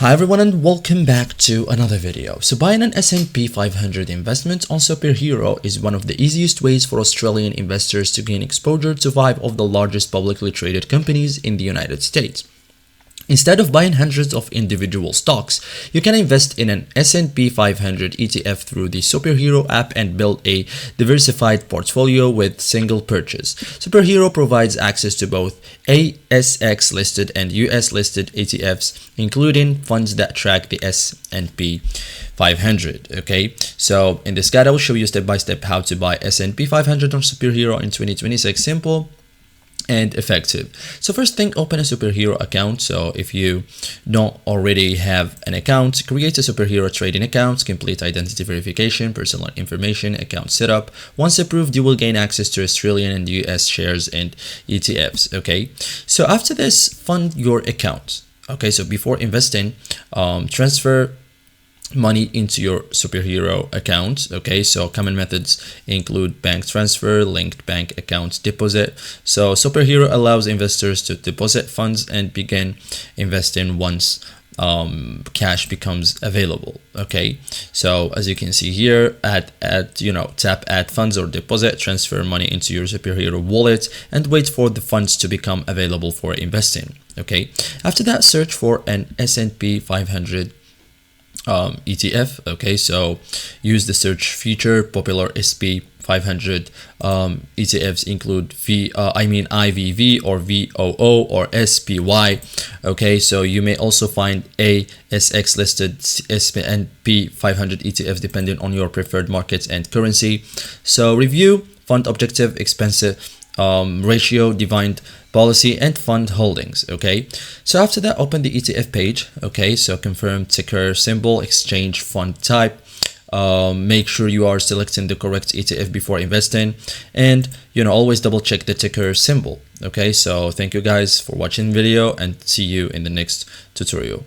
Hi everyone and welcome back to another video. So buying an S&P 500 investment on Superhero is one of the easiest ways for Australian investors to gain exposure to 5 of the largest publicly traded companies in the United States. Instead of buying hundreds of individual stocks, you can invest in an S&P 500 ETF through the Superhero app and build a diversified portfolio with single purchase. Superhero provides access to both ASX listed and US listed ETFs, including funds that track the S&P 500. Okay, so in this guide I will show you step by step how to buy S&P 500 on Superhero in 2026. Simple and effective. So first thing, open a Superhero account. So if you don't already have an account, create a Superhero trading account, complete identity verification, personal information, account setup. Once approved, you will gain access to Australian and US shares and ETFs. Okay, so after this, fund your account. Okay, so before investing, transfer money into your Superhero account. Okay, so common methods include bank transfer, linked bank account, deposit. So Superhero allows investors to deposit funds and begin investing once cash becomes available. Okay, so as you can see here, tap add funds or deposit, transfer money into your Superhero wallet and wait for the funds to become available for investing. Okay, after that, search for an S&P 500 ETF. Okay, so use the search feature. Popular SP 500 ETFs include IVV or VOO or SPY. Okay, so you may also find ASX listed S&P 500 ETFs depending on your preferred markets and currency. So review fund objective, expense ratio, defined policy and fund holdings. Okay, so after that, open the ETF page. Okay, so confirm ticker symbol, exchange, fund type. Make sure you are selecting the correct ETF before investing, and always double check the ticker symbol. Okay, so thank you guys for watching the video and see you in the next tutorial.